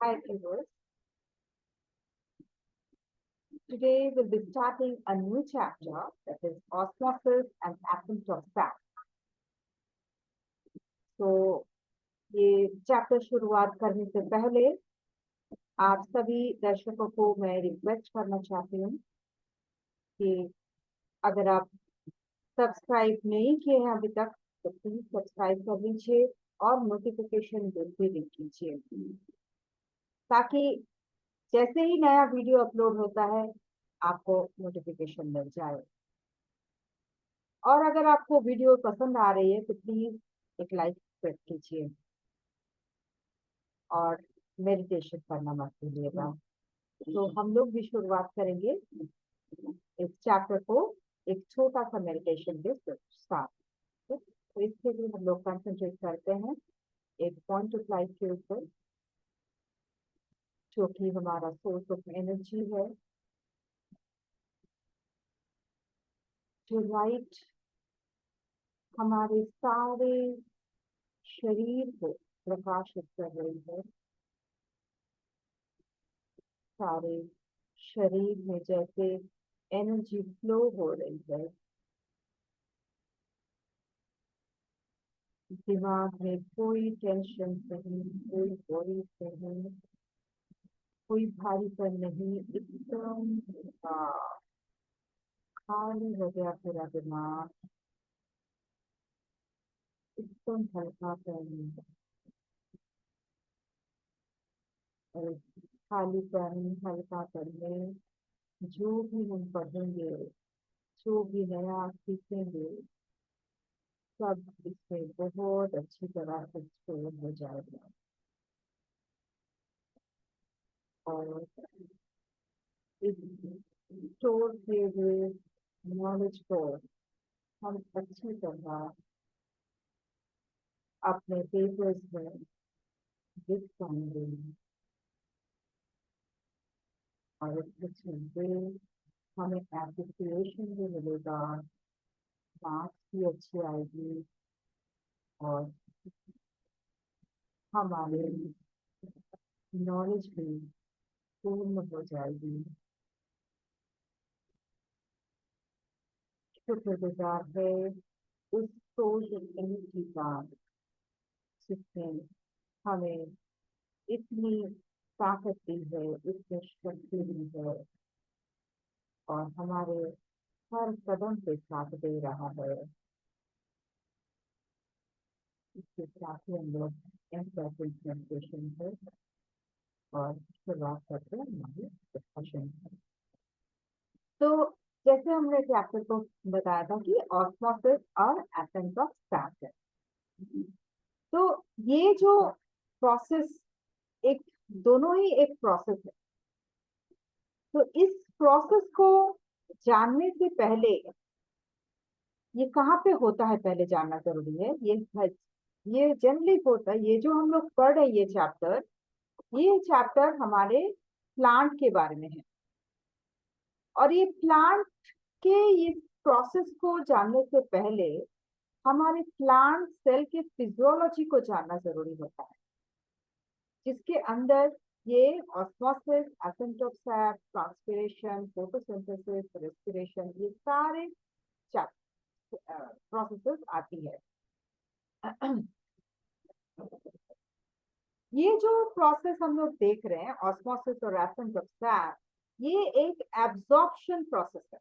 Hi viewers, today we'll be starting a new chapter that is osmosis and asymptotic. तो ये chapter शुरुआत करने से पहले आप सभी दर्शकों को मैं रिक्वेस्ट करना चाहती हूँ कि अगर आप सब्सक्राइब नहीं किए हैं अभी तक तो प्लीज सब्सक्राइब कर लीजिए और नोटिफिकेशन बिल भी देख लीजिए ताकि जैसे ही नया वीडियो अपलोड होता है आपको नोटिफिकेशन मिल जाए। और अगर आपको वीडियो पसंद आ रही है तो प्लीज एक लाइक प्रेस कीजिए और मेडिटेशन करना मत भूलिएगा। तो हम लोग भी शुरुआत करेंगे इस चैप्टर को एक छोटा सा मेडिटेशन के साथ। तो इसके लिए हम लोग कंसंट्रेट करते हैं एक पॉइंट ऑफ लाइट के ऊपर जो कि हमारा सोर्स ऑफ एनर्जी है, जो लाइट हमारे सारे शरीर को प्रकाशित कर रही है। सारे शरीर में जैसे एनर्जी फ्लो हो रही है, दिमाग में कोई टेंशन नहीं, कोई वरी नहीं, कोई भारीपन नहीं, एकदम खाली हो गया पूरा दिमाग, एकदम हल्का पन और खालीपन हल्कापन में जो भी हम पढ़ेंगे, जो भी नया सीखेंगे, सब इसमें बहुत अच्छी तरह से स्टोर हो जाएगा। और इस स्टोर किए हुए नॉलेज को हम अच्छी तरह अपने पेपर्स में लिख पाएंगे और इसके चलते हमें एप्रिसिएशन भी मिलेगा, मार्क्स भी अच्छी आएगी और हमारे नॉलेज भी पूर्ण हो जाएगी। शुक्रगुजार है उस सोच एनर्जी का जिसने हमें इतनी ताकत दी है, इतनी शक्ति दी है और हमारे हर कदम पे साथ दे रहा है। इसके साथ ही हम लोग मेडिटेशन है और शुरुआत करते हैं हमारी डिस्कशन। तो जैसे हमने चैप्टर को बताया था कि ऑस्मोसिस और एसेंस ऑफ स्टार्च है। तो ये जो प्रोसेस एक दोनों ही एक प्रोसेस है। तो इस प्रोसेस को जानने से पहले ये कहाँ पे होता है पहले जानना जरूरी है। ये जनरली होता है, ये जो हम लोग पढ़ रहे हैं ये चैप्टर हमारे प्लांट के बारे में है। और ये प्लांट के इस प्रोसेस को जानने से पहले हमारे प्लांट सेल के फिजियोलॉजी को जानना जरूरी होता है, जिसके अंदर ये ऑस्मोसिस, एसिम्प्टोसिस, ट्रांसपिरेशन, फोटोसिंथेसिस, रेस्पिरेशन, ये सारे प्रोसेसेस आती है। ये जो प्रोसेस हम लोग देख रहे हैं ऑस्मोसिस और एसिम्प्टोसिस, ये एक एब्जॉर्प्शन प्रोसेस है।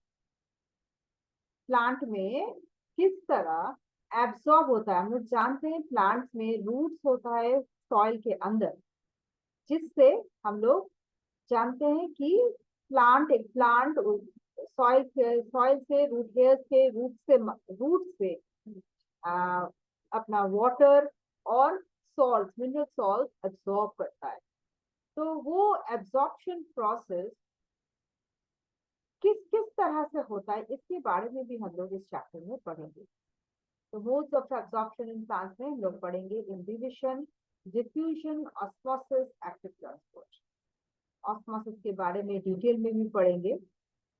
प्लांट में किस तरह एब्जॉर्ब होता है, हम लोग जानते हैं प्लांट्स में रूट्स होता है सॉइल के अंदर, जिससे हम लोग जानते हैं कि एक प्लांट सॉइल से रूट से अपना वाटर और सॉल्ट, मिनरल सॉल्ट एब्जॉर्ब करता है। तो वो एब्जॉर्प्शन प्रोसेस किस किस तरह से होता है इसके बारे में भी हम लोग इस चैप्टर में पढ़ेंगे। तो modes of absorption in plants में हम लोग पढ़ेंगे imbibition, diffusion, osmosis, active transport. Osmosis के बारे में डिटेल में भी पढ़ेंगे।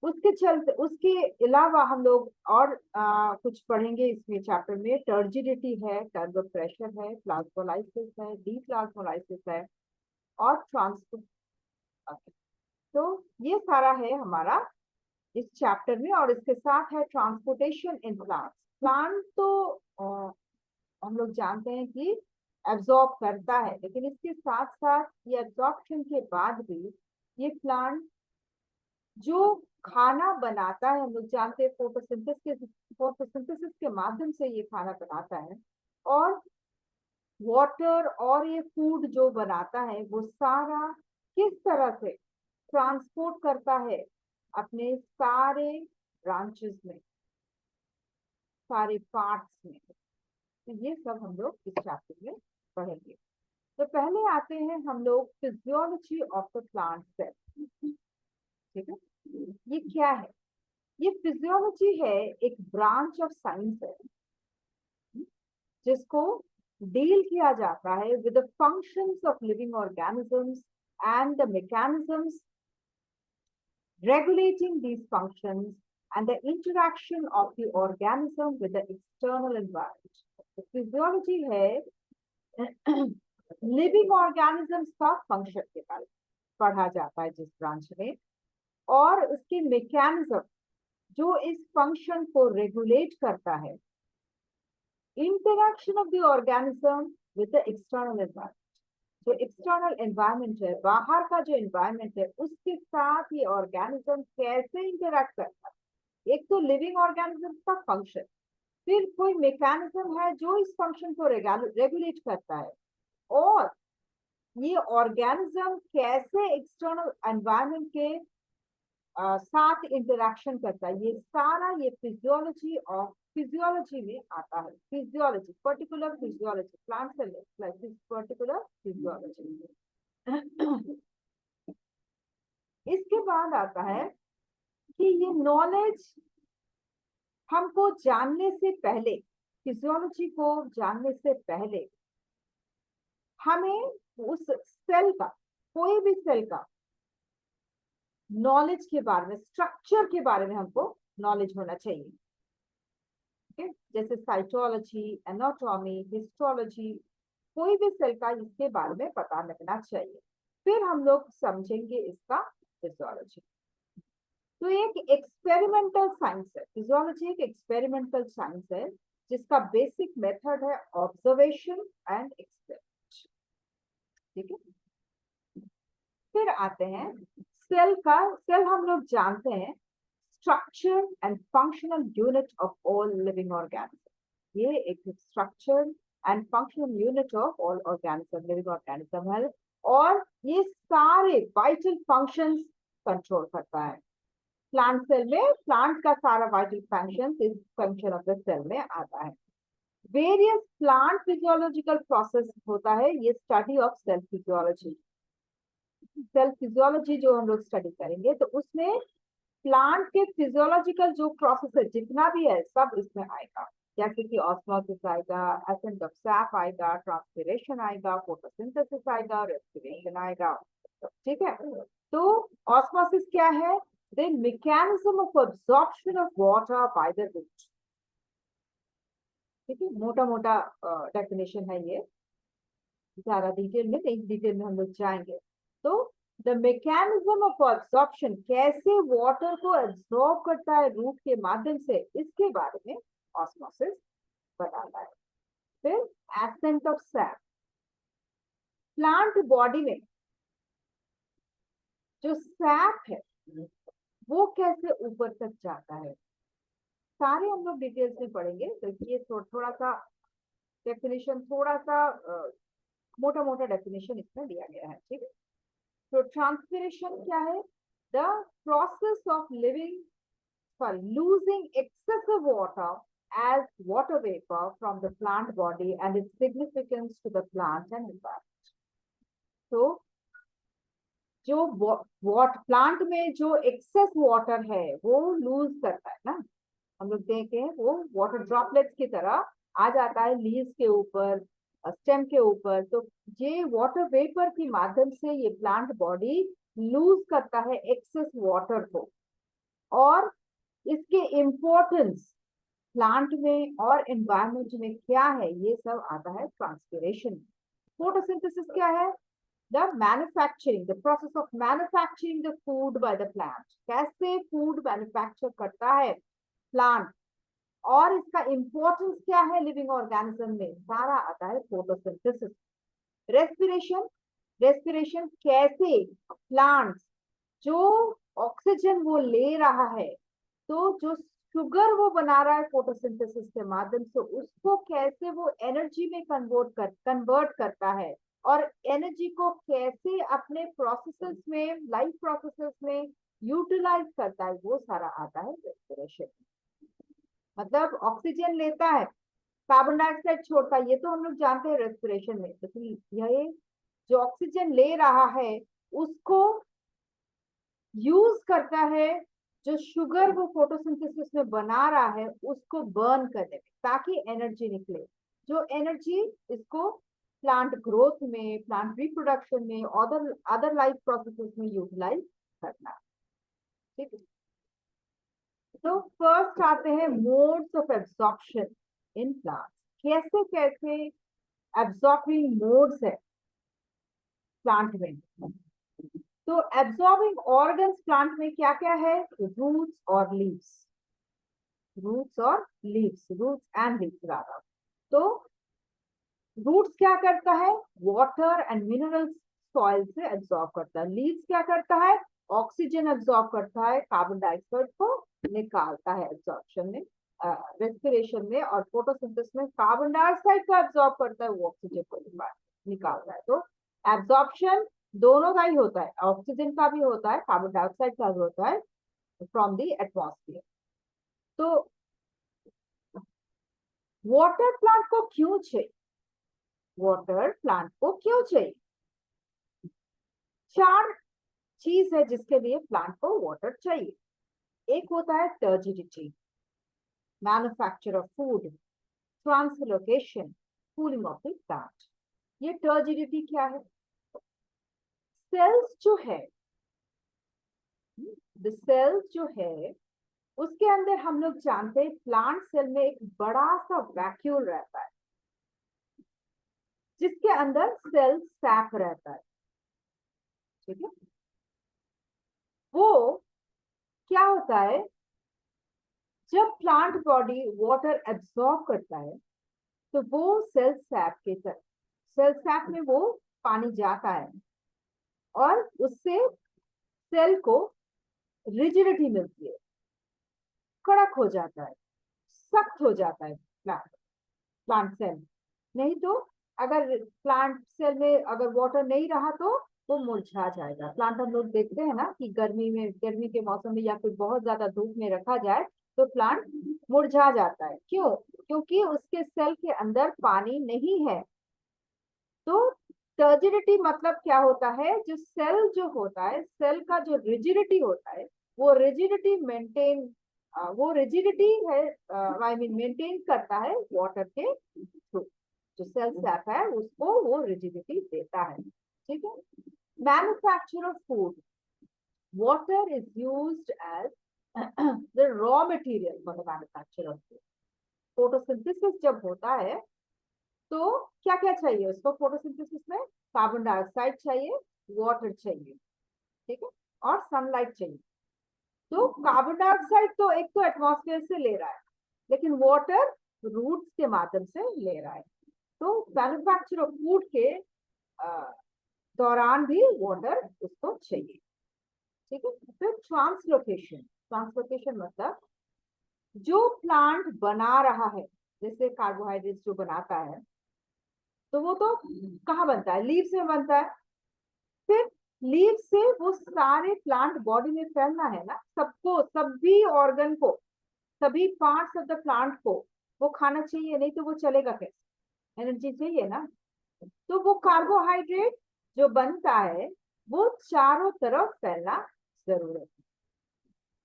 उसके अलावा हम लोग और कुछ पढ़ेंगे इसमें चैप्टर में। टर्जिडिटी है, टर्बो प्रेशर है, प्लाज्मोलाइसिस है, डी प्लाज्मोलाइसिस है, और ट्रांसपोर्ट। तो ये सारा है हमारा इस चैप्टर में, और इसके साथ है ट्रांसपोर्टेशन इन प्लांट। प्लांट तो हम लोग जानते हैं कि एब्जॉर्ब करता है, लेकिन इसके साथ साथ ये एब्जॉर्प्शन के बाद भी ये प्लांट जो खाना बनाता है, हम लोग जानते हैं फोटोसिंथेसिस के माध्यम से ये खाना बनाता है, और वाटर और ये फूड जो बनाता है वो सारा किस तरह से ट्रांसपोर्ट करता है अपने सारे ब्रांचेस में, सारे पार्ट्स में। तो ये सब हम लोग इस चैप्टर में पढ़ेंगे। तो पहले आते हैं हम लोग physiology of the plant cell. ठीक है, ये क्या है? ये फिजियोलॉजी है, एक ब्रांच ऑफ साइंस है जिसको डील किया जाता है with the functions of living organisms and the mechanisms regulating these functions and the interaction of the organism with the external environment. तो फिजियोलॉजी है लिविंग ऑर्गेनिजम्स का फंक्शन के बारे में पढ़ा जाता है जिस ब्रांच में, और उसके मैकेनिज्म जो इस फंक्शन को रेगुलेट करता है, interaction of the organism with the external environment. जो एक्सटर्नल एनवायरनमेंट है, बाहर का जो एनवायरनमेंट है, उसके साथ ये ऑर्गेनिज्म कैसे इंटरेक्ट करता है। एक तो लिविंग ऑर्गेनिज्म का फंक्शन, फिर कोई मैकेनिज्म है जो इस फंक्शन को रेगुलेट करता है, और ये ऑर्गेनिज्म कैसे एक्सटर्नल एनवायरनमेंट के साथ इंटरेक्शन करता है। ये सारा ये फिजियोलॉजी में आता है। Physiology, particular physiology, plant cell particular physiology. इसके बाद आता है कि ये नॉलेज हमको जानने से पहले, फिजियोलॉजी को जानने से पहले हमें उस सेल का, कोई भी सेल का नॉलेज के बारे में, स्ट्रक्चर के बारे में हमको नॉलेज होना चाहिए। okay? जैसे साइटोलॉजी, एनाटॉमी, हिस्टोलॉजी, कोई भी सेल का इसके बारे में पता लगना चाहिए, फिर हम लोग समझेंगे इसका फिजियोलॉजी। तो एक एक्सपेरिमेंटल साइंस है फिजियोलॉजी, एक एक्सपेरिमेंटल साइंस है जिसका बेसिक मेथड है ऑब्जर्वेशन एंड एक्सपेरिमेंट। ठीक है, फिर आते हैं सेल का। सेल हम लोग जानते हैं structure and functional unit of all living organism. ये एक structure and functional unit of all organism, living organism है, और ये सारे वाइटल फंक्शंस कंट्रोल करता है। प्लांट सेल में प्लांट का सारा वाइटल फंक्शन इस फंक्शन ऑफ द सेल में आता है। वेरियस प्लांट फिजियोलॉजिकल प्रोसेस होता है, ये study of cell physiology. Cell physiology जो हम लोग स्टडी करेंगे तो उसमें प्लांट के फिजियोलॉजिकल जो प्रोसेस है जितना भी है सब इसमें आएगा, जैसे कि ऑस्मोसिस आएगा, एसेंट ऑफ सैप आएगा, ट्रांसपिरेशन आएगा, फोटोसिंथेसिस आएगा, रेस्पिरेशन आएगा। ठीक है, तो ऑस्मोसिस क्या है? The mechanism of absorption of water by the root. ठीक है, मोटा मोटा डेफिनेशन है ये, ज्यादा डिटेल में नहीं, डिटेल में हम लोग जाएंगे। तो द मैकेनिज्म ऑफ एब्जॉर्प्शन, कैसे वाटर को एब्जॉर्ब करता है रूट के माध्यम से, इसके बारे में ऑस्मोसिस बताता है। फिर accent of SAP, plant body में जो सैप है वो कैसे ऊपर तक जाता है, सारे हम लोग डिटेल्स में पढ़ेंगे। तो ये थोड़ा सा डेफिनेशन, थोड़ा सा मोटा मोटा डेफिनेशन इसमें दिया गया है। ठीक है, तो ट्रांसपिरेशन क्या है? The process of losing excessive water as water vapor from the plant body and its significance to the plant and environment. तो जो प्लांट में जो एक्सेस वाटर है वो लूज करता है ना, हम लोग देखे हैं वो वाटर ड्रॉपलेट्स की तरह आ जाता है लीव्स के ऊपर, स्टेम के ऊपर। तो ये वाटर वेपर के माध्यम से ये प्लांट बॉडी लूज करता है एक्सेस वाटर को, और इसके इम्पोर्टेंस प्लांट में और एनवायरनमेंट में क्या है ये सब आता है ट्रांसपिरेशन। फोटोसिंथेसिस क्या है? The manufacturing, the process of manufacturing the food by the plant, कैसे फूड मैन्युफैक्चर करता है प्लांट, और इसका इंपॉर्टेंस क्या है लिविंग ऑर्गेनिज्म में, सारा आता है फोटोसिंथेसिस। रेस्पिरेशन, रेस्पिरेशन कैसे प्लांट्स जो ऑक्सीजन वो ले रहा है, तो जो शुगर वो बना रहा है फोटोसिंथेसिस के माध्यम से, उसको कैसे वो एनर्जी में कन्वर्ट करता है, और एनर्जी को कैसे अपने प्रोसेसेस में, लाइफ प्रोसेसेस में यूटिलाइज करता है, वो सारा आता है रेस्पिरेशन। मतलब ऑक्सीजन लेता है, कार्बन डाइऑक्साइड छोड़ता है, ये तो हम लोग जानते हैं रेस्पिरेशन में, लेकिन यह जो ऑक्सीजन ले रहा है उसको यूज करता है, जो शुगर वो फोटोसिंथेसिस में बना रहा है उसको बर्न करने में, ताकि एनर्जी निकले, जो एनर्जी इसको प्लांट ग्रोथ में, प्लांट रिप्रोडक्शन में, अदर अदर लाइफ प्रोसेसेस में यूटिलाइज करना। ठीक है, तो फर्स्ट आते हैं modes of absorption in plants, कैसे कैसे एब्जॉर्बिंग मोड्स है प्लांट में। तो एब्जॉर्बिंग ऑर्गन्स प्लांट में क्या क्या है, रूट्स और लीव्स, रूट्स और leaves, roots and leaves rather। तो रूट्स क्या करता है, वाटर एंड मिनरल्स सॉइल से एब्जॉर्ब करता है। लीव्स क्या करता है, ऑक्सीजन एब्जॉर्ब करता है, कार्बन डाइऑक्साइड को निकालता है एब्जॉर्प्शन में, रेस्पिरेशन में, और फोटोसिंथेसिस में कार्बन डाइऑक्साइड को एब्जॉर्ब करता है, वो ऑक्सीजन को निकालता है। तो एब्जॉर्प्शन दोनों का ही होता है, ऑक्सीजन का भी होता है, कार्बन डाइऑक्साइड का भी होता है फ्रॉम द एटमॉस्फेयर। तो वाटर प्लांट को क्यों चाहिए, वाटर प्लांट को क्यों चाहिए, चार चीज है जिसके लिए प्लांट को वाटर चाहिए। एक होता है turgidity, manufacture of food, translocation, cooling of the plant. ये टर्जिडिटी क्या है, सेल्स जो है, द सेल्स जो है उसके अंदर हम लोग जानते हैं प्लांट सेल में एक बड़ा सा वैक्यूल रहता है, जिसके अंदर सेल सैप रहता है। ठीक है, वो क्या होता है, जब प्लांट बॉडी वाटर एब्सॉर्ब करता है तो वो सेल सैप के तरफ, सेल सैप में वो पानी जाता है और उससे सेल को रिजिडिटी मिलती है, कड़क हो जाता है, सख्त हो जाता है प्लांट, प्लांट सेल। नहीं तो अगर प्लांट सेल में अगर वाटर नहीं रहा तो वो मुरझा जाएगा। प्लांट हम लोग देखते हैं ना कि गर्मी में, गर्मी के मौसम में या फिर बहुत ज्यादा धूप में रखा जाए तो प्लांट मुरझा जाता है। क्यों, क्योंकि उसके सेल के अंदर पानी नहीं है। तो टर्जिडिटी मतलब क्या होता है, जो सेल जो होता है, सेल का जो रिजिडिटी होता है, वो रिजिडिटी मेंटेन, वो रिजिडिटी है, आई मीन मेंटेन करता है वाटर के थ्रू। जो सेल सैप है उसको वो रिजिडिटी देता है। ठीक है, manufacture of food, water is used as the raw material for the manufacture of food. Photosynthesis जब होता है तो क्या क्या चाहिए उसको, फोटोसिंथेसिस में कार्बन डाइऑक्साइड चाहिए, वाटर चाहिए, ठीक है, और सनलाइट चाहिए। तो कार्बन डाइऑक्साइड तो एक तो एटमॉस्फेयर से ले रहा है, लेकिन वाटर रूट्स के माध्यम से ले रहा है। तो मैन्युफैक्चर ऑफ फूड के दौरान भी वाटर उसको चाहिए। ठीक है, फिर ट्रांसलोकेशन, ट्रांसलोकेशन मतलब जो प्लांट बना रहा है, जैसे कार्बोहाइड्रेट जो बनाता है, तो वो तो कहाँ बनता है, लीव्स में बनता है। फिर लीव से वो सारे प्लांट बॉडी में फैलना है ना, सबको, सभी ऑर्गन को, सभी पार्ट्स ऑफ द प्लांट को वो खाना चाहिए, नहीं तो वो चलेगा कैसे, एनर्जी चाहिए ना। तो वो कार्बोहाइड्रेट जो बनता है वो चारों तरफ फैलना जरूरत है।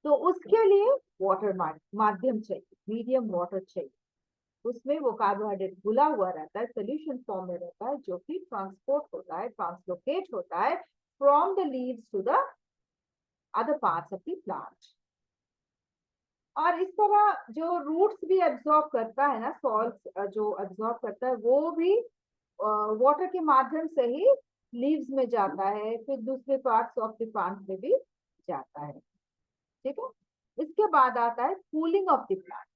तो उसके लिए वाटर माध्यम चाहिए, मीडियम वाटर चाहिए। उसमें वो कार्बोहाइड्रेट घुला हुआ रहता है, सोल्यूशन फॉर्म में रहता है, जो कि ट्रांसपोर्ट होता है, ट्रांसलोकेट होता है from the leaves to the other parts of the plant. और इस तरह जो रूट्स भी एब्जॉर्ब करता है ना, सॉल्ट जो एब्जॉर्ब करता है वो भी वाटर के माध्यम से ही लीव्स में जाता है, फिर दूसरे पार्ट्स ऑफ द प्लांट में भी जाता है। ठीक है, इसके बाद आता है cooling of the plant.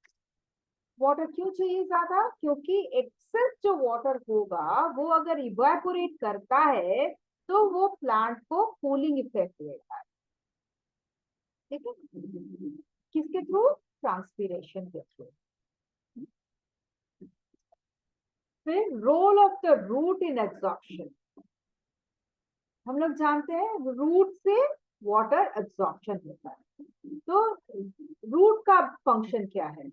Water क्यों चाहिए ज्यादा? क्योंकि एक्सेस जो वाटर होगा वो अगर इवेपोरेट करता है तो वो प्लांट को कूलिंग इफेक्ट देता है। ठीक है, किसके थ्रू? ट्रांसपीरेशन के थ्रू। फिर role of the root in absorption. हम लोग जानते हैं रूट से वाटर एब्जॉर्प्शन होता है। तो रूट का फंक्शन क्या है?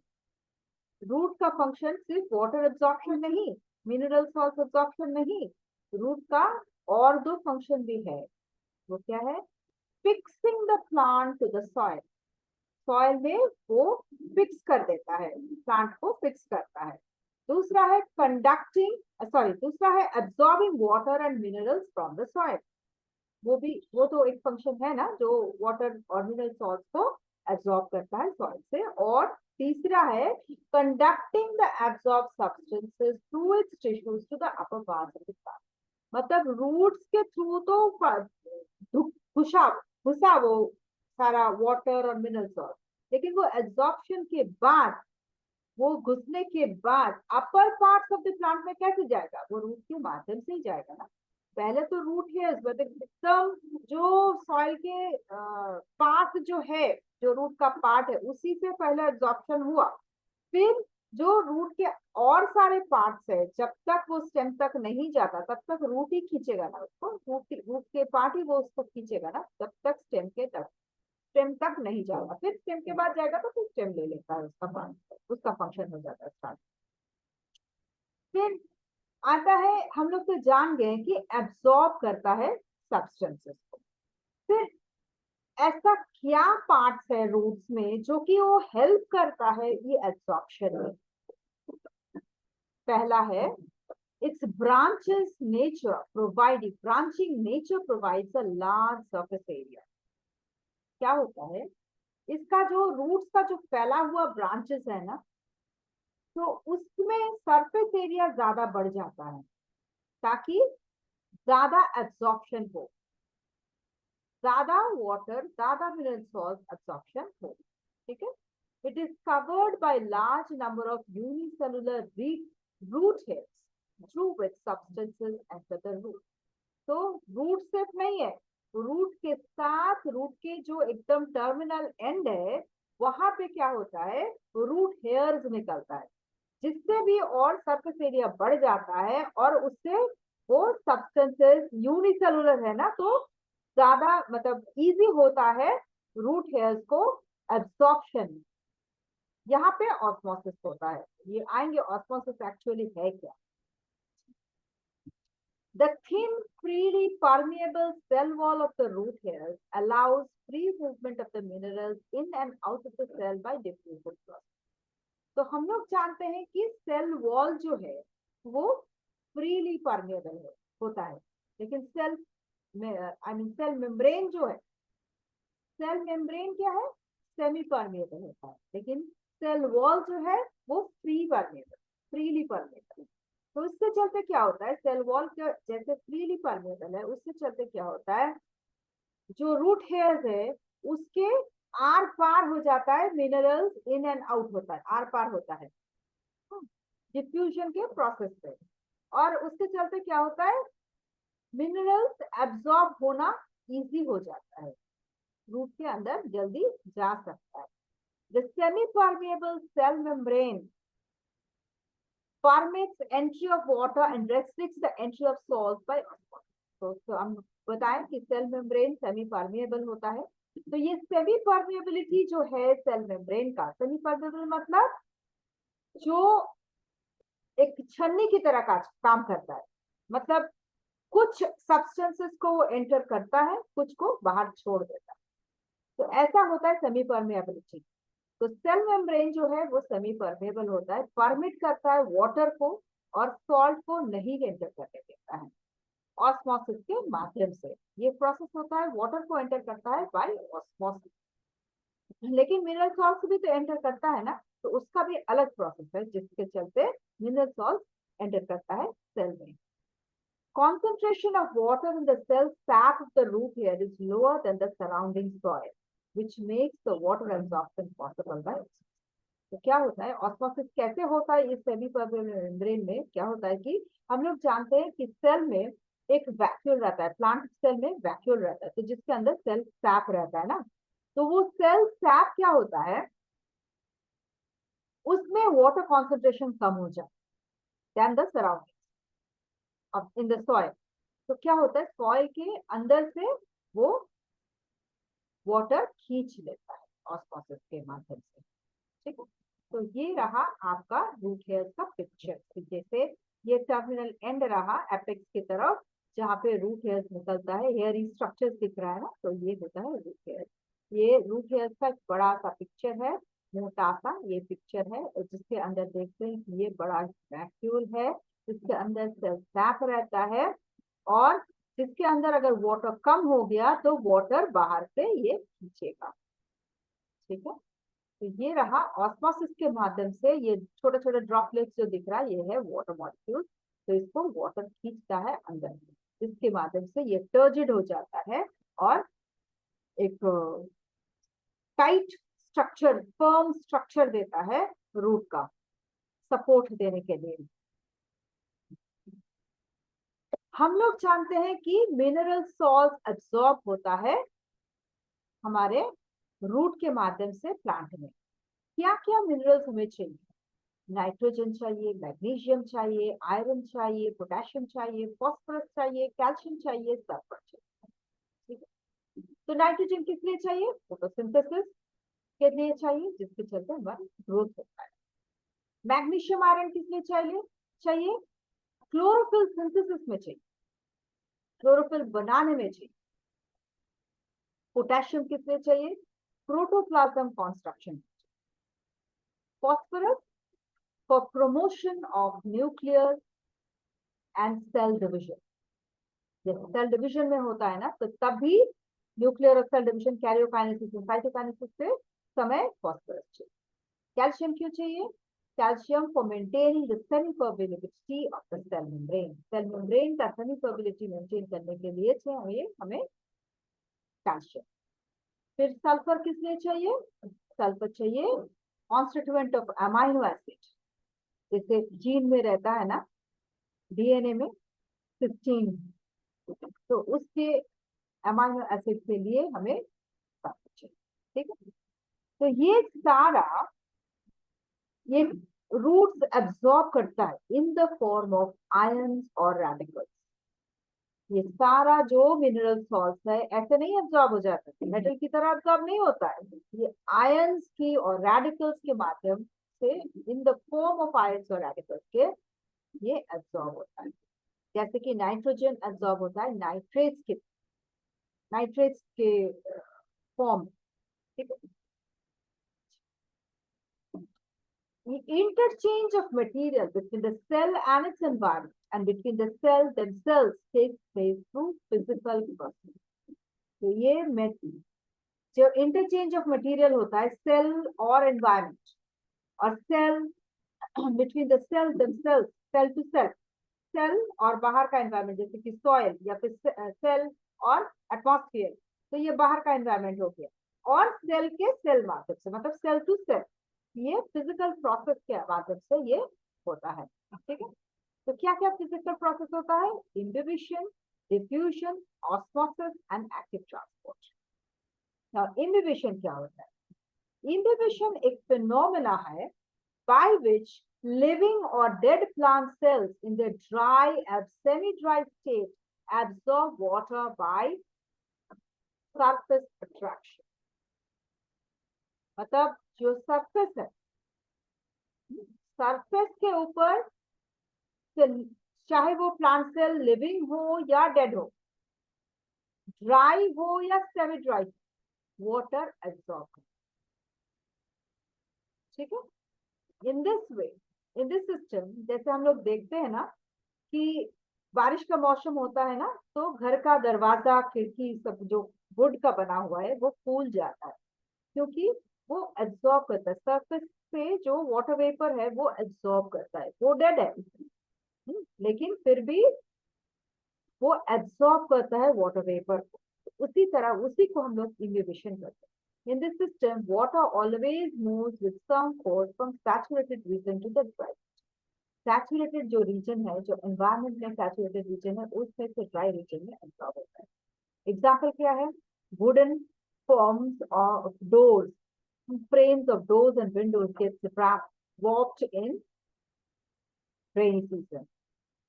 रूट का फंक्शन सिर्फ वाटर एब्जॉर्प्शन नहीं, मिनरल सॉल्ट एब्जॉर्प्शन नहीं, रूट का और दो फंक्शन भी है। वो क्या है? Fixing the plant to the soil. Soil में वो फिक्स कर देता है, प्लांट को फिक्स करता है। दूसरा है कंडक्टिंग, सॉरी, दूसरा है absorbing water and minerals from the soil. वो तो एक फंक्शन है ना, जो वाटर और मिनरल सॉल्ट को एब्जॉर्ब करता है सॉइल से। और तीसरा है conducting the absorb substances through its tissues to the upper part of the plant. मतलब रूट्स के थ्रू तो घुसा घुसा वो सारा वाटर और मिनरल सॉल्ट, लेकिन वो एब्जॉर्प्शन के बाद, वो घुसने के बाद अपर पार्ट्स ऑफ द प्लांट में कैसे जाएगा? वो रूट के माध्यम से ही जाएगा ना। पहले तो रूट है, एकदम जो सॉइल के पार्ट जो है, जो रूट का पार्ट है, उसी से पहले एब्जॉर्प्शन हुआ। फिर जो रूट के और सारे पार्ट्स है, जब तक वो स्टेम तक नहीं जाता तब तक रूट ही खींचेगा ना उसको, रूट के पार्ट ही वो उसको खींचेगा ना, जब तक स्टेम तक नहीं जाएगा। फिर स्टेम के बाद जाएगा तो फिर स्टेम ले लेता है उसका पार्ट, उसका फंक्शन हो जाता है स्टार्ट। फिर आता है, हम लोग तो जान गए कि एब्सॉर्ब करता है सब्सटेंसेस को। फिर ऐसा क्या पार्ट्स है रूट्स में जो कि वो हेल्प करता है ये एब्सॉर्प्शन में? पहला है its branches nature providing branching nature provides a large surface area। क्या होता है, इसका जो रूट्स का जो फैला हुआ ब्रांचेस है ना, तो उसमें सरफेस एरिया ज्यादा बढ़ जाता है ताकि ज्यादा एब्जॉर्प्शन हो, ज्यादा वाटर, ज्यादा मिनरल सॉल्ट एब्जॉर्प्शन हो। ठीक है, it is covered by large number of unicellular root hairs through which substances enter the root. तो रूट सिर्फ नहीं है, रूट के साथ रूट के जो एकदम टर्मिनल एंड है, वहां पे क्या होता है, रूट हेयर्स निकलता है, जिससे भी और सरफेस एरिया बढ़ जाता है और उससे वो सब्सटेंसेस यूनिसेलुलर है ना, तो ज्यादा मतलब इजी होता है रूट हेयर्स को एब्सॉर्प्शन। यहाँ पे ऑस्मोसिस होता है, ये आएंगे ऑस्मोसिस एक्चुअली है क्या। The thin, freely permeable cell wall of the root hairs allows free movement of the minerals in and out of the cell by diffusion process। तो हम लोग जानते हैं कि सेल वॉल जो है वो फ्रीली परमेबल होता है, लेकिन सेल सेल मेम्ब्रेन जो है, सेल मेम्ब्रेन क्या है, सेमी परमेबल होता है, लेकिन सेल वॉल जो है वो फ्रीली परमेबल। तो इससे चलते क्या होता है, सेल वॉल के जैसे फ्रीली परमेबल है, उससे चलते क्या होता है, जो रूट हेयर्स है उसके आर पार हो जाता है, मिनरल्स इन एंड आउट होता है, आर पार होता है डिफ्यूजन के प्रोसेस से। और उसके चलते क्या होता है, मिनरल्स एब्जॉर्ब होना इजी हो जाता है, रूट के अंदर जल्दी जा सकता है। The semi permeable cell membrane permits entry of water and restricts the entry of salts by osmosis। तो हम बताएं कि सेल मेम्ब्रेन सेमी परमेबल होता है। तो ये सेमी परमेबिलिटी जो है सेल मेम्ब्रेन का, सेमी परमेबल मतलब जो एक छन्नी की तरह का काम करता है, मतलब कुछ सब्सटेंसेस को वो एंटर करता है, कुछ को बाहर छोड़ देता है, तो ऐसा होता है सेमी परमेबिलिटी। तो सेल मेम्ब्रेन जो है वो सेमी परमेबल होता है, परमिट करता है वाटर को और सॉल्ट को नहीं एंटर करने देता है ऑस्मोसिस के माध्यम से। ये प्रोसेस होता है, वाटर को एंटर करता है बाय ऑस्मोसिस, लेकिन मिनरल सॉल्ट भी तो एंटर करता है ना, तो उसका भी अलग प्रोसेस है जिसके चलते मिनरल सॉल्ट एंटर करता है सेल में। Concentration of water in the cell sap of the root hair is lower than the surrounding soil, which makes the water absorption possible by osmosis. तो क्या होता है, ऑस्मोसिस कैसे होता है इस सेमी परमेबल मेम्ब्रेन में? क्या होता है कि हम लोग जानते हैं कि सेल में एक वैक्यूल रहता है, प्लांट सेल में वैक्यूल रहता है, तो जिसके अंदर सेल सैप रहता है ना, तो वो सेल सैप क्या होता है, उसमें वाटर कॉन्सेंट्रेशन कम हो जाए then the surrounding in the soil. तो क्या होता है, सॉइल के अंदर से वो वाटर खींच लेता है ऑस्मोसिस के माध्यम से। ठीक है, तो ये रहा आपका रूट हेयर का पिक्चर। जैसे ये टर्मिनल एंड रहा एपेक्स की तरफ, जहाँ पे रूट हेयर निकलता है, हेयरिंग स्ट्रक्चर दिख रहा है ना, तो ये होता है रूट हेयर। ये रूट हेयर का एक बड़ा सा पिक्चर है, मोटा सा ये पिक्चर है, जिसके अंदर देखते हैं कि ये बड़ा वैक्यूल है, जिसके अंदर सेल सैप रहता है, और जिसके अंदर अगर वाटर कम हो गया तो वाटर बाहर से ये खींचेगा। ठीक है, तो ये रहा ऑस्मोसिस के माध्यम से, ये छोटे छोटे ड्रॉपलेट्स जो दिख रहा है ये है वाटर मॉलिक्यूल, तो इसको वाटर खींचता है अंदर, इसके माध्यम से ये टर्जिड हो जाता है और एक टाइट स्ट्रक्चर, फर्म स्ट्रक्चर देता है रूट का, सपोर्ट देने के लिए। हम लोग जानते हैं कि मिनरल सॉल्ट एब्सॉर्ब होता है हमारे रूट के माध्यम से प्लांट में। क्या क्या मिनरल्स हमें चाहिए? नाइट्रोजन चाहिए, मैग्नीशियम चाहिए, आयरन चाहिए, पोटेशियम चाहिए, फॉस्फोरस चाहिए, कैल्शियम चाहिए, सल्फर चाहिए। ठीक है, तो नाइट्रोजन किस लिए चाहिए? फोटोसिंथेसिस के लिए चाहिए, जिसके चलते हमारा ग्रोथ होता है। मैग्नीशियम आयरन किस लिए चाहिए? चाहिए क्लोरोफिल सिंथेसिस में चाहिए, क्लोरोफिल बनाने में चाहिए। पोटेशियम किस लिए चाहिए? Protoplasm construction. Phosphorus for promotion of nuclear and cell division. जैसे सेल डिवीजन में होता है ना, तो तब भी न्यूक्लियर और सेल डिवीजन, कैरियोकाइनेसिस, साइटोकाइनेसिस से समय फॉस्फोरस चाहिए। कैल्शियम क्यों चाहिए? Calcium for maintaining the semi permeability of the cell membrane. Cell membrane का सेमी परमेबिलिटी मेंटेन करने के लिए चाहिए हमें कैल्शियम। फिर सल्फर किस लिए चाहिए? सल्फर चाहिए कॉन्स्टिट्यूएंट ऑफ अमाइनो एसिड, जैसे जीन में रहता है ना, डीएनए में सिस्टीन, तो उसके अमाइनो एसिड के लिए हमें सल्फर चाहिए। ठीक है, तो ये सारा ये रूट्स एब्सॉर्ब करता है in the form of ions और रेडिकल्स। ये सारा जो मिनरल सॉल्ट्स है ऐसे नहीं एब्सॉर्ब हो जाता है, मेटल की तरह एब्सॉर्ब नहीं होता है, ये आयंस की और रेडिकल्स के माध्यम से, in the form of ions और रेडिकल्स के ये एब्सॉर्ब होता है। जैसे कि नाइट्रोजन एब्सॉर्ब होता है नाइट्रेट्स के फॉर्म। ठीक है, the interchange of material between the cell and its environment and between the cell themselves takes place through physical process. तो ये जो इंटरचेंज ऑफ मटेरियल होता है सेल और एनवायरनमेंट, और cell between the cell themselves, cell to cell, cell और बाहर का एनवायरनमेंट, जैसे कि सॉइल या फिर सेल और एटमॉस्फेयर, तो ये बाहर का एनवायरनमेंट हो गया, और सेल के सेल माध्यम से, मतलब सेल टू सेल, ये फिजिकल प्रोसेस के माध्यम से ये होता है। ठीक है, तो क्या क्या फिजिकल प्रोसेस होता है? Imbibition, diffusion, osmosis and active transport. Now imbibition क्या होता है? इम्बिबिशन एक फिनोमेना है by which living or dead plant cells in their dry and semi-dry state absorb water by surface attraction। मतलब जो सरफेस है, सरफेस के ऊपर चाहे वो प्लांट सेल लिविंग हो या डेड हो, ड्राई हो या सेमी ड्राई, वाटर एब्सॉर्ब कर। ठीक है, in this way, in this system, जैसे हम लोग देखते हैं ना कि बारिश का मौसम होता है ना, तो घर का दरवाजा खिड़की सब जो वुड का बना हुआ है वो फूल जाता है, क्योंकि वो एब्सॉर्ब करता है, सरफेस पे जो वाटर वेपर है वो एब्सॉर्ब करता है, वो डेड है, लेकिन फिर भी वो एब्सॉर्ब करता है वाटर वेपर को, उसी तरह उसी को हम लोग इम्बिबिशन करते हैं। In this system water always moves with some force from saturated region to the dry. Saturated जो रीजन है, जो एनवायरमेंट में सैचुरेटेड रीजन है, उसमें से ड्राई रीजन में एब्सॉर्ब होता है। एग्जाम्पल क्या है? Wooden forms of doors, frames of doors and windows gets warped in rainy season।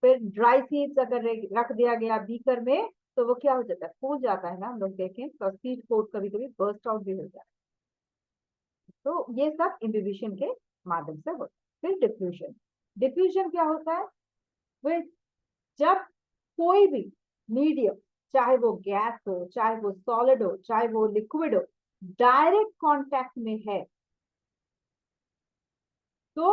फिर ड्राई सीड्स अगर रख दिया गया बीकर में तो वो क्या हो जाता है? फूल जाता है ना, हम लोग देखें तो सीड कोट कभी कभी बर्स्ट आउट भी हो जाता है। तो ये सब इम्बिबिशन के माध्यम से होता है। फिर डिफ्यूजन। डिफ्यूजन क्या होता है? फिर जब कोई भी मीडियम, चाहे वो गैस हो, चाहे वो सॉलिड हो, चाहे वो लिक्विड हो, डायरेक्ट कांटेक्ट में है तो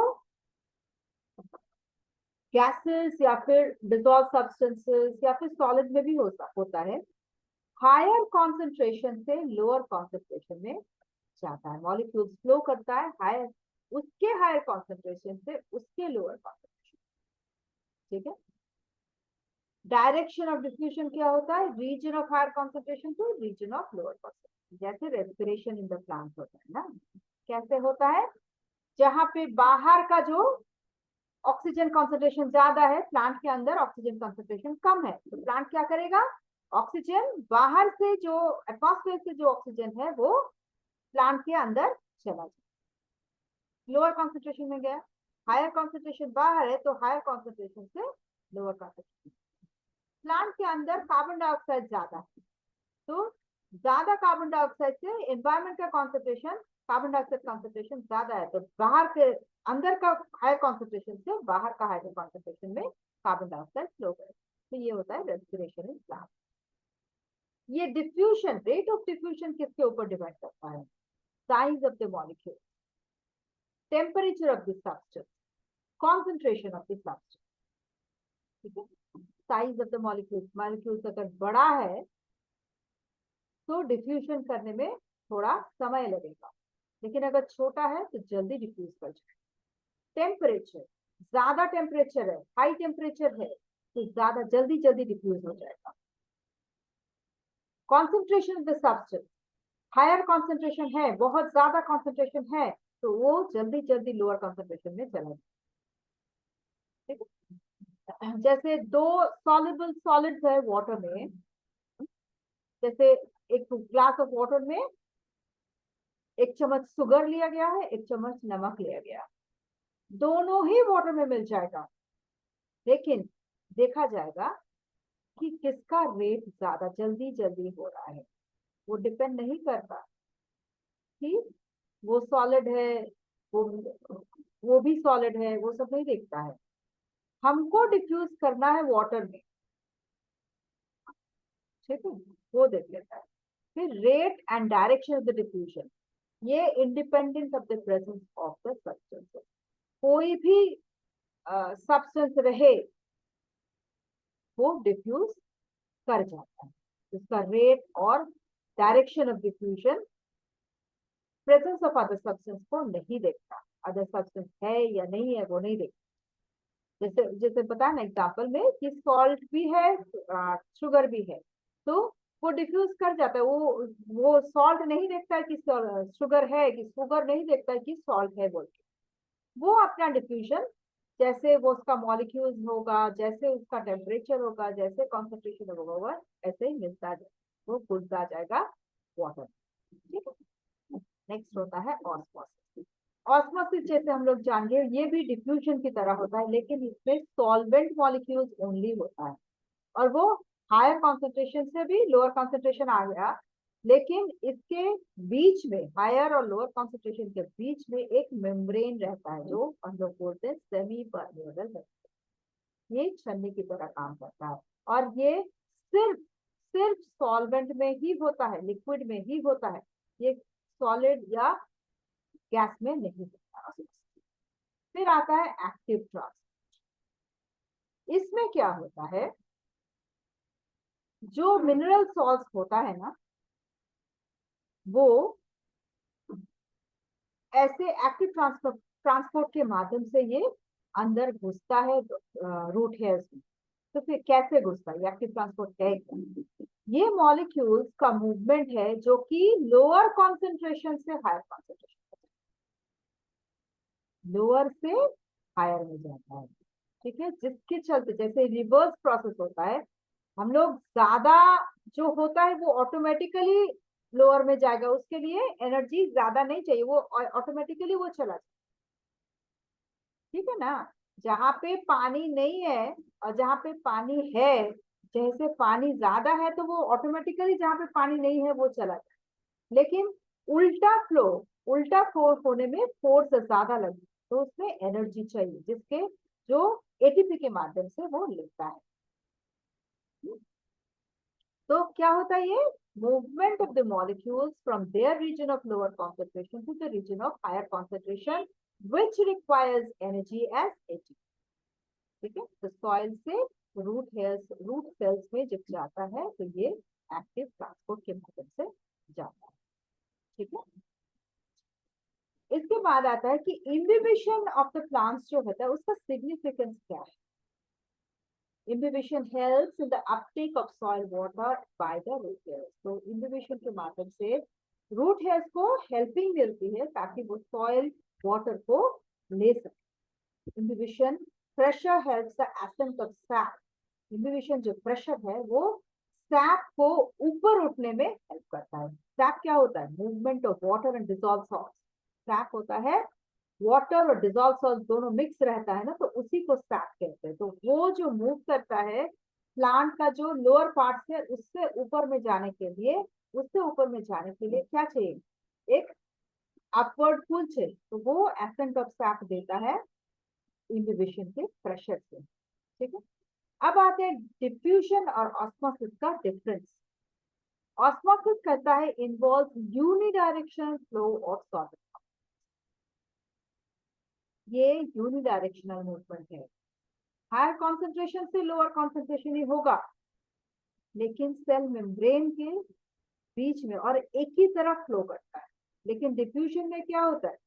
गैसेस या फिर डिजॉल्व सब्सटेंसेस या फिर सॉलिड में भी होता है, हायर कॉन्सेंट्रेशन से लोअर कॉन्सेंट्रेशन में जाता है। मॉलिक्यूल्स फ्लो करता है हायर, उसके हायर कॉन्सेंट्रेशन से उसके लोअर कॉन्सेंट्रेशन। ठीक है। डायरेक्शन ऑफ डिफ्यूजन क्या होता है? Region of higher concentration to region of lower concentration. जैसे रेस्पिरेशन इन द प्लांट होता है ना, कैसे होता है? जहां पे बाहर का जो ऑक्सीजन कॉन्सेंट्रेशन ज्यादा है, प्लांट के अंदर ऑक्सीजन कॉन्सेंट्रेशन कम है, तो प्लांट क्या करेगा? ऑक्सीजन बाहर से जो एटमॉस्फेयर से जो ऑक्सीजन है वो प्लांट के अंदर चला जाए, लोअर कॉन्सेंट्रेशन में गया। हायर कॉन्सेंट्रेशन बाहर है तो हायर कॉन्सेंट्रेशन से लोअर कॉन्सेंट्रेशन। प्लांट के अंदर कार्बन डाइऑक्साइड ज्यादा है तो ज्यादा कार्बन डाइऑक्साइड से एनवायरमेंट का कॉन्सेंट्रेशन, कार्बन डाइऑक्साइड कॉन्सेंट्रेशन ज्यादा है, तो बाहर के अंदर का हायर कॉन्सेंट्रेशन से बाहर का हायर कॉन्सेंट्रेशन में कार्बन डाइऑक्साइड फ्लो करे। तो ये होता है रेस्पिरेशन इन प्लांट। ये डिफ्यूजन, रेट ऑफ डिफ्यूजन किसके ऊपर डिपेंड करता है? Size of the molecule, temperature of the substance, concentration of the substance. ठीक है। साइज ऑफ द मॉलिक्यूल्स अगर बड़ा है तो डिफ्यूजन करने में थोड़ा समय लगेगा, लेकिन अगर छोटा है तो जल्दी डिफ्यूज कर जाएगा। टेम्परेचर, ज्यादा टेम्परेचर है, हाई टेम्परेचर है तो ज्यादा जल्दी डिफ्यूज हो जाएगा। Concentration of the substance, higher concentration है, बहुत ज्यादा कॉन्सेंट्रेशन है तो वो जल्दी लोअर कॉन्सेंट्रेशन में चला जाएगा। ठीक है। जैसे दो सॉल्युबल सॉलिड्स है वाटर में, जैसे एक ग्लास ऑफ वाटर में एक चम्मच शुगर लिया गया है, एक चम्मच नमक लिया गया, दोनों ही वाटर में मिल जाएगा, लेकिन देखा जाएगा कि किसका रेट ज्यादा जल्दी हो रहा है। वो डिपेंड नहीं करता कि वो सॉलिड है, वो वो भी सॉलिड है, वो सब नहीं देखता है। हमको डिफ्यूज करना है वाटर में, ठीक है, वो देख लेता है। फिर rate and direction of the diffusion, ये independent of the presence of the substance. कोई भी सब्सटेंस रहे वो डिफ्यूज कर जाता है। इसका रेट और direction of diffusion presence of other substance को नहीं देखता। अदर सब्सटेंस है या नहीं है वो नहीं देखता। जैसे जैसे बताया ना एग्जाम्पल में कि सॉल्ट भी है, शुगर भी है, तो वो डिफ्यूज कर जाता है। वो सॉल्ट नहीं देखता है कि शुगर है, कि शुगर नहीं देखता है कि सॉल्ट है बोल के। वो अपना डिफ्यूजन जैसे वो उसका मॉलिक्यूल्स होगा, जैसे उसका टेम्परेचर होगा, जैसे कॉन्सेंट्रेशन होगा, वो ऐसे ही मिलता जाए, वो घुलता जाएगा वाटर। ठीक है। नेक्स्ट होता है ऑस्मोसिस। ऑस्मोसिस जैसे हम लोग जान गए ये भी डिफ्यूजन की तरह होता है, लेकिन इसमें सॉल्वेंट मॉलिक्यूल्स ओनली होता है, और वो हायर कॉन्सेंट्रेशन से भी लोअर कॉन्सेंट्रेशन आ गया, लेकिन इसके बीच में, हायर और लोअर कॉन्सेंट्रेशन के बीच में एक मेम्ब्रेन रहता है जो हम लोग बोलते हैं सेमी परमेबल है। ये छन्नी की तरह काम करता है, और ये सिर्फ सिर्फ सॉल्वेंट में ही होता है, लिक्विड में ही होता है, ये सॉलिड या गैस में नहीं होता। फिर आता है एक्टिव ट्रांसपोर्ट। इसमें क्या होता है? जो मिनरल सॉल्ट होता है ना, वो ऐसे एक्टिव ट्रांसपोर्ट के माध्यम से ये अंदर घुसता है रूट हेयर्स में। तो फिर कैसे घुसता है, एक्टिव ट्रांसपोर्ट है क्या? ये मॉलिक्यूल्स का मूवमेंट है जो कि लोअर कॉन्सेंट्रेशन से हायर कॉन्सेंट्रेशन, लोअर से हायर में जाता है। ठीक है, जिसके चलते जैसे रिवर्स प्रोसेस होता है, हम लोग ज्यादा जो होता है वो ऑटोमेटिकली लोअर में जाएगा, उसके लिए एनर्जी ज्यादा नहीं चाहिए, वो ऑटोमेटिकली वो चला जाए। ठीक है ना, जहाँ पे पानी नहीं है और जहाँ पे पानी है, जैसे पानी ज्यादा है तो वो ऑटोमेटिकली जहाँ पे पानी नहीं है वो चला जाए। लेकिन उल्टा फ्लो, उल्टा फ्लो होने में फोर्स ज्यादा लगी, तो उसमें एनर्जी चाहिए, जिसके जो एटीपी के माध्यम से वो लेता है। तो क्या होता है ये movement of the molecules from there region of lower concentration to the region of higher concentration which requires energy as ATP. ठीक है, तो सॉइल से रूट हेयर्स, रूट सेल्स में जब जाता है तो ये एक्टिव ट्रांसपोर्ट के माध्यम से जाता है। ठीक है, इसके बाद आता है कि इम्बिबिशन ऑफ द प्लांट्स जो होता है उसका सिग्निफिकेंस क्या है। Imbibition helps in the uptake of soil water by the root hairs. तो imbibition के माध्यम से root hairs को helping मिलती है ताकि वो soil water को ले सके। Imbibition pressure helps the ascent of sap. Imbibition जो pressure है वो sap को ऊपर उठने में help करता है। Sap क्या होता है? Movement of water and dissolved salts. Sap होता है वाटर और डिजॉल्व सॉल्ट दोनों मिक्स रहता है ना, तो उसी को सैप कहते हैं। तो वो जो मूव करता है प्लांट का जो लोअर पार्ट से उससे ऊपर में जाने के लिए, उससे ऊपर में जाने के लिए क्या चाहिए, एक अपवर्ड पुल चाहिए, तो वो एसेंट ऑफ सैप देता है इम्बिबिशन के प्रेशर से। ठीक है, अब आते हैं डिफ्यूजन और ऑस्मोसिस का डिफरेंस। ऑस्मोसिस कहता है involve unidirectional flow of solid, ये यूनिडायरेक्शनल मूवमेंट है। हायर कॉन्सेंट्रेशन से लोअर कॉन्सेंट्रेशन ही होगा, लेकिन सेल मेम्ब्रेन के बीच में और एक ही तरफ फ्लो करता है। लेकिन डिफ्यूजन में क्या होता है,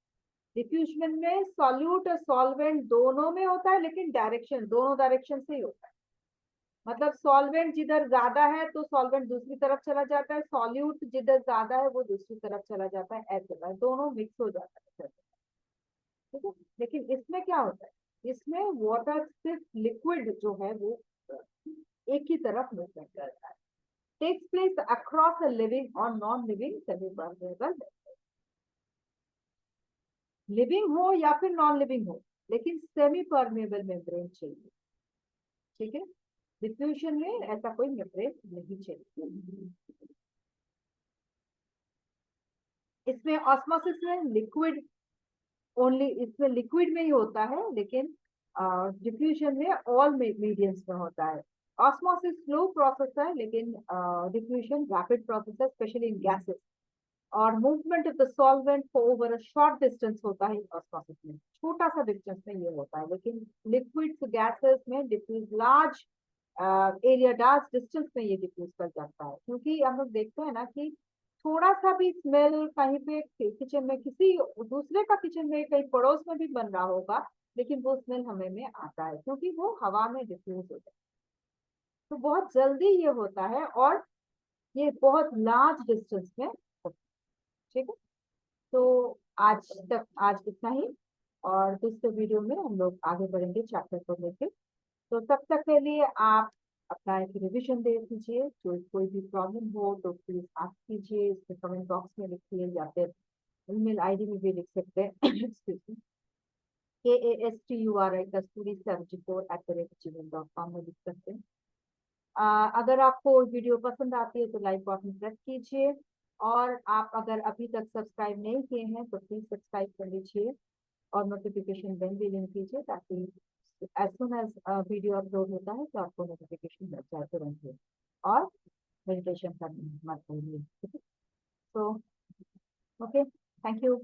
डिफ्यूजन में सॉल्यूट और सॉल्वेंट दोनों में होता है, लेकिन डायरेक्शन दोनों डायरेक्शन से ही होता है। मतलब सॉल्वेंट जिधर ज्यादा है तो सॉल्वेंट दूसरी तरफ चला जाता है, सॉल्यूट जिधर ज्यादा है वो दूसरी तरफ चला जाता है, ऐसे दोनों मिक्स हो जाता है। ठीक है, लेकिन इसमें क्या होता है, इसमें वाटर सिर्फ लिक्विड जो है वो एक ही तरफ मूवमेंट करता है। Takes place across a living और non living semipermeable, living हो या फिर नॉन लिविंग हो, लेकिन सेमी परमेबल मेम्ब्रेन चाहिए। ठीक है, डिफ्यूजन में ऐसा कोई मेम्ब्रेन नहीं चाहिए। इसमें ऑस्मोसिस में लिक्विड ओनली, इसमें लिक्विड में ही होता है, लेकिन डिफ्यूजन में ऑल मीडियम्स में होता है। ऑस्मोसिस स्लो प्रोसेस है, लेकिन डिफ्यूजन रैपिड प्रोसेस है, स्पेशली इन गैसेस। और movement of the solvent over a short distance होता है ऑस्मोसिस में, छोटा सा डिस्टेंस में ये होता है। लेकिन लिक्विड्स गैसेस में diffuse large area, dark distance में ये डिफ्यूज कर जाता है। क्योंकि हम लोग देखते हैं ना कि थोड़ा सा भी स्मेल कहीं पे किचन में, किसी दूसरे का किचन में कहीं पड़ोस में भी बन रहा होगा, लेकिन वो स्मेल हमें में आता है क्योंकि वो हवा में डिफ्यूज होता है। तो बहुत जल्दी ये होता है और ये बहुत लार्ज डिस्टेंस में होता है। ठीक है, तो आज इतना ही, और दूसरे वीडियो में हम लोग आगे बढ़ेंगे चैप्टर को लेके। तो तब तक के लिए आप अपना एक रिविजन दे दीजिए। जो कोई भी प्रॉब्लम हो तो प्लीज आस्क कीजिए, इसमें कमेंट बॉक्स में लिखिए या फिर ईमेल आईडी में भी लिख सकते हैं। एक्सक्यूज मी, KASTURI kasturi74@gmail.com में लिख सकते हैं। अगर आपको वीडियो पसंद आती है तो लाइक बटन प्रेस कीजिए, और आप अगर अभी तक सब्सक्राइब नहीं किए हैं तो प्लीज सब्सक्राइब कर लीजिए और नोटिफिकेशन बेल भी लिंक कीजिए, ताकि as soon as video upload होता है तो आपको नोटिफिकेशन लग जाए तुरंत ही। और मेडिटेशन करना मत भूलिए। ठीक है, तो ओके, थैंक यू।